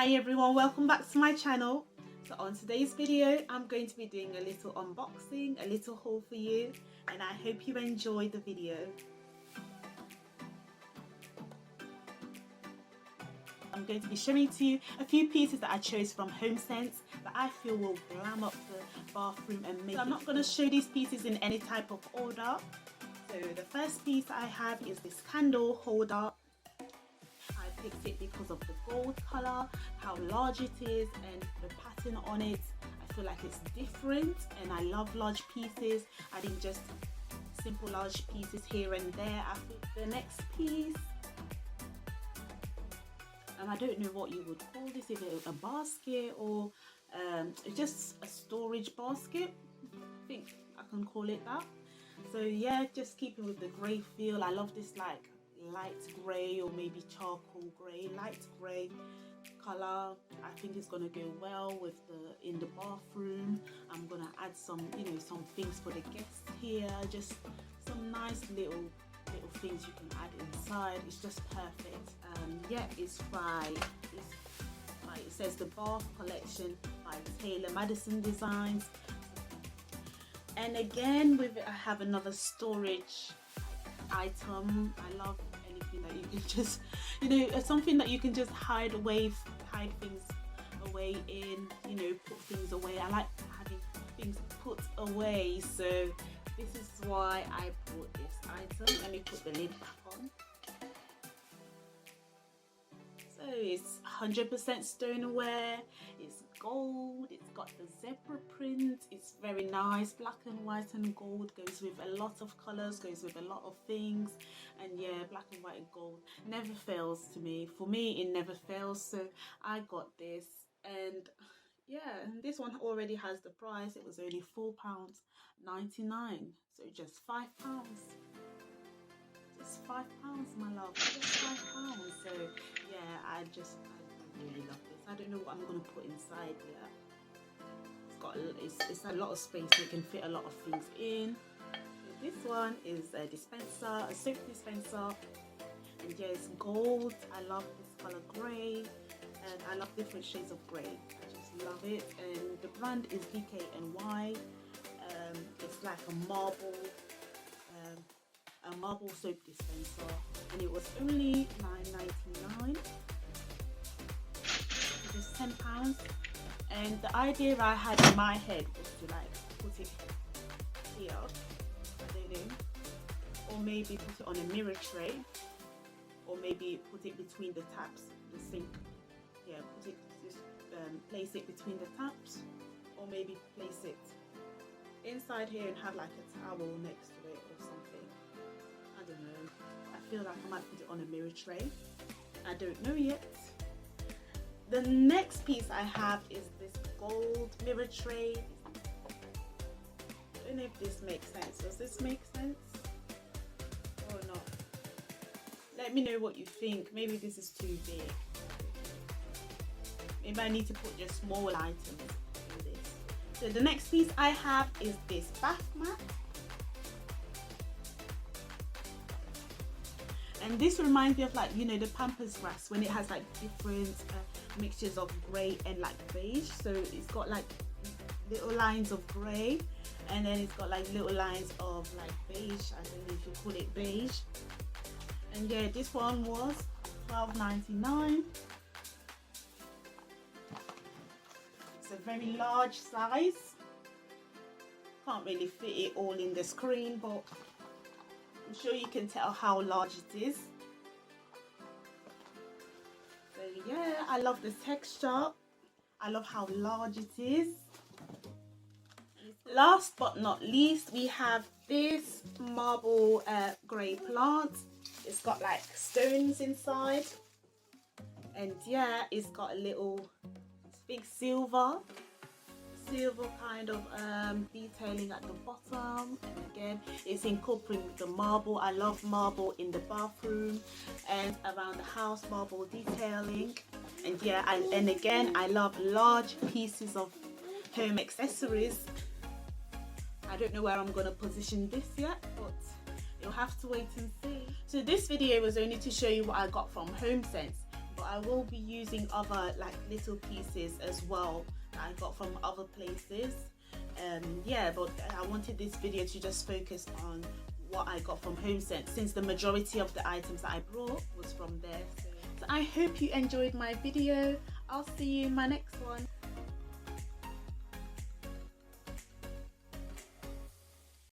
Hi everyone, welcome back to my channel. So on today's video I'm going to be doing a little unboxing, a little haul for you, and I hope you enjoy the video. I'm going to be showing to you a few pieces that I chose from Homesense that I feel will glam up the bathroom and make it. I'm not going to show these pieces in any type of order. So the first piece I have is this candle holder. I picked it because of the gold color, how large it is, and the pattern on it. I feel like it's different, and I love large pieces. I didn't just simple large pieces here and there. I think the next piece, I don't know what you would call this, if it's a basket or just a storage basket. I think I can call it that. So yeah, just keeping with the grey feel. I love this like light grey or maybe charcoal grey, light grey color. I think it's gonna go well with in the bathroom. I'm gonna add some, some things for the guests here. Just some nice little things you can add inside. It's just perfect. Yeah, it's by it says the Bath Collection by Taylor Madison Designs. And again, with it I have another storage item. I love anything that you can just, something that you can just hide things away in, put things away. I like having things put away, so this is why I bought this item. Let me put the lid back on. So it's 100% stoneware, it's gold, it's got the zebra print, it's very nice. Black and white and gold goes with a lot of colors, goes with a lot of things, and yeah, black and white and gold never fails to me. For me, it never fails, so I got this. And yeah, this one already has the price. It was only £4.99, so just £5. Just £5, my love. Just £5. So yeah, I really love this. I don't know what I'm gonna put inside yet. It's a lot of space, so you can fit a lot of things in. So this one is a dispenser, a soap dispenser, and yeah, it's gold. I love this color grey, and I love different shades of grey. I just love it. And the brand is Dkny. It's like a marble soap dispenser, and it was only £9.99. It was £10. And the idea I had in my head was to like put it here, I don't know, or maybe put it on a mirror tray, or maybe put it between the taps, the sink. Yeah, place it between the taps, or maybe place it inside here and have like a towel next to it or something. I don't know. I feel like I might put it on a mirror tray. I don't know yet. The next piece I have is this gold mirror tray. I don't know if this makes sense. Does this make sense or not? Let me know what you think. Maybe this is too big. Maybe I need to put just small items in this. So the next piece I have is this bath mat. And this reminds me of like, the Pampers grass, when it has like different mixtures of grey and like beige. So it's got like little lines of grey, and then it's got like little lines of like beige. I don't know if you call it beige. And yeah, this one was £12.99. It's a very large size. Can't really fit it all in the screen, but I'm sure you can tell how large it is. So yeah, I love the texture. I love how large it is. Last but not least, we have this marble grey plant. It's got like stones inside, and yeah, it's got a little big silver kind of detailing at the bottom. And again, it's incorporating the marble. I love marble in the bathroom and around the house, marble detailing. And yeah, and again, I love large pieces of home accessories. I don't know where I'm gonna position this yet, but you'll have to wait and see. So this video was only to show you what I got from Homesense, but I will be using other like little pieces as well that I got from other places. Yeah, but I wanted this video to just focus on what I got from Homesense, since the majority of the items that I brought was from there. So I hope you enjoyed my video. I'll see you in my next one.